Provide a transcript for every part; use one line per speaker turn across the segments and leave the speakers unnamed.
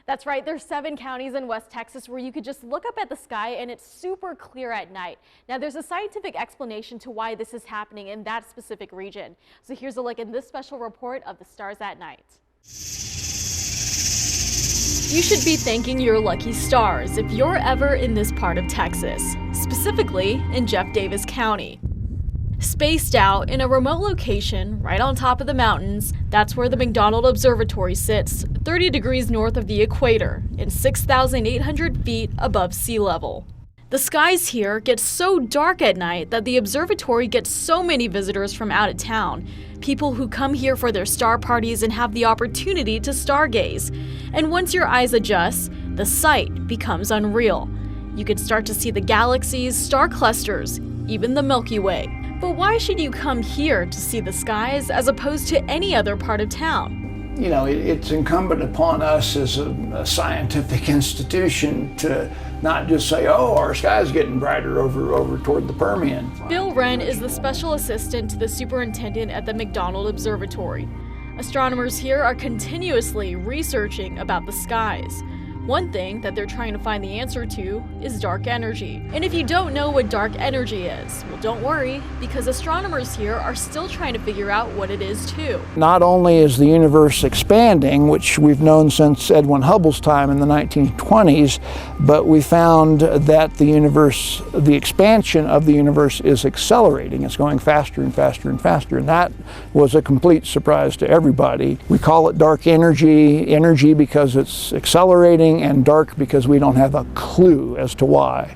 That's right. There's 7 counties in West Texas where you could just look up at the sky and it's super clear at night. Now, there's a scientific explanation to why this is happening in that specific region. So here's a look in this special report of the stars at night. You should be thanking your lucky stars if you're ever in this part of Texas, specifically in Jeff Davis County. Spaced out in a remote location right on top of the mountains, that's where the McDonald Observatory sits, 30 degrees north of the equator and 6,800 feet above sea level. The skies here get so dark at night that the observatory gets so many visitors from out of town, people who come here for their star parties and have the opportunity to stargaze. And once your eyes adjust, the sight becomes unreal. You can start to see the galaxies, star clusters, even the Milky Way. But why should you come here to see the skies as opposed to any other part of town?
You know, it's incumbent upon us as a scientific institution to not just say, oh, our sky's getting brighter over toward the Permian.
Bill Wren is the special assistant to the superintendent at the McDonald Observatory. Astronomers here are continuously researching about the skies. One thing that they're trying to find the answer to is dark energy. And if you don't know what dark energy is, well, don't worry, because astronomers here are still trying to figure out what it is too.
Not only is the universe expanding, which we've known since Edwin Hubble's time in the 1920s, but we found that the expansion of the universe is accelerating. It's going faster and faster and faster, and that was a complete surprise to everybody. We call it dark energy because it's accelerating, and dark because we don't have a clue as to why.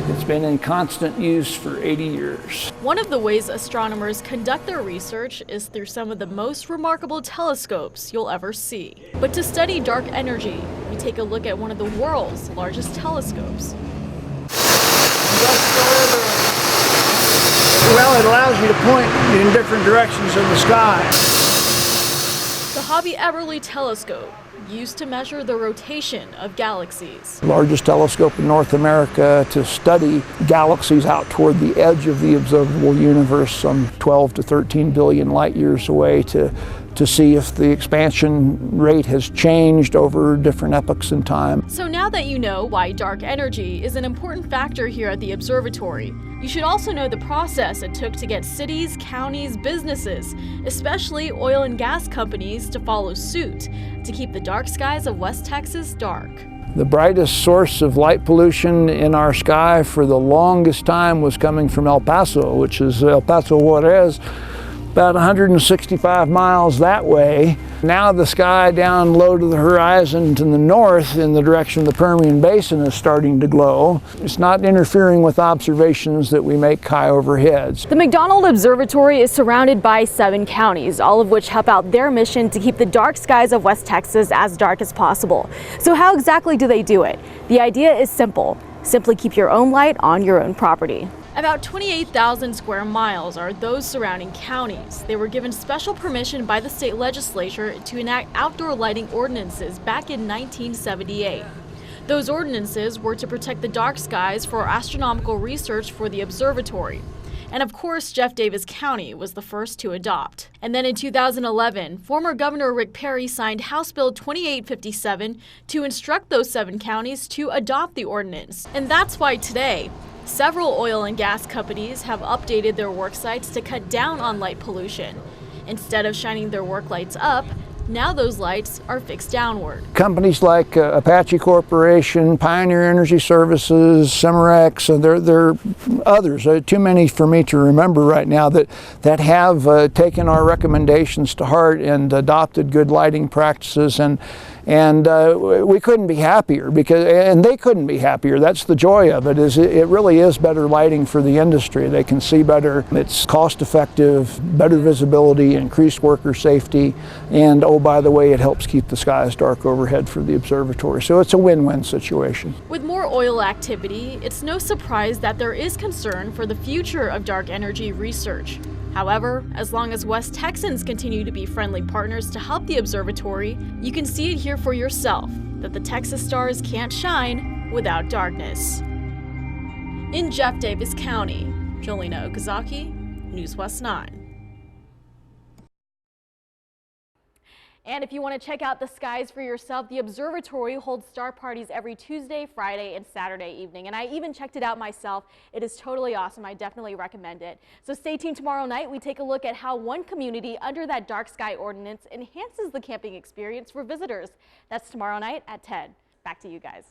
It's been in constant use for 80 years.
One of the ways astronomers conduct their research is through some of the most remarkable telescopes you'll ever see. But to study dark energy, we take a look at one of the world's largest telescopes.
Well, it allows you to point in different directions in the sky.
The Hobby Eberly telescope, used to measure the rotation of galaxies.
Largest telescope in North America to study galaxies out toward the edge of the observable universe, some 12 to 13 billion light years away, to see if the expansion rate has changed over different epochs in time.
So now that you know why dark energy is an important factor here at the observatory, you should also know the process it took to get cities, counties, businesses, especially oil and gas companies, to follow suit to keep the dark skies of West Texas dark.
The brightest source of light pollution in our sky for the longest time was coming from El Paso, which is El Paso Juarez, about 165 miles that way. Now the sky down low to the horizon to the north in the direction of the Permian Basin is starting to glow. It's not interfering with observations that we make high overheads.
The McDonald Observatory is surrounded by 7 counties, all of which help out their mission to keep the dark skies of West Texas as dark as possible. So how exactly do they do it? The idea is simple. Simply keep your own light on your own property. About 28,000 square miles are those surrounding counties. They were given special permission by the state legislature to enact outdoor lighting ordinances back in 1978. Those ordinances were to protect the dark skies for astronomical research for the observatory. And of course, Jeff Davis County was the first to adopt. And then in 2011, former Governor Rick Perry signed House Bill 2857 to instruct those 7 counties to adopt the ordinance. And that's why today, several oil and gas companies have updated their work sites to cut down on light pollution. Instead of shining their work lights up, now those lights are fixed downward.
Companies like Apache Corporation, Pioneer Energy Services, Cimarex, there are others, too many for me to remember right now, that have taken our recommendations to heart and adopted good lighting practices, and we couldn't be happier, and they couldn't be happier. That's the joy of it, is it really is better lighting for the industry. They can see better, it's cost effective, better visibility, increased worker safety, and oh, by the way, it helps keep the skies dark overhead for the observatory. So it's a win-win situation.
With more oil activity, it's no surprise that there is concern for the future of dark energy research. However, as long as West Texans continue to be friendly partners to help the observatory, you can see it here for yourself, that the Texas stars can't shine without darkness. In Jeff Davis County, Jolena Okazaki, News West 9. And if you want to check out the skies for yourself, the observatory holds star parties every Tuesday, Friday, and Saturday evening. And I even checked it out myself. It is totally awesome. I definitely recommend it. So stay tuned tomorrow night. We take a look at how one community under that dark sky ordinance enhances the camping experience for visitors. That's tomorrow night at 10. Back to you guys.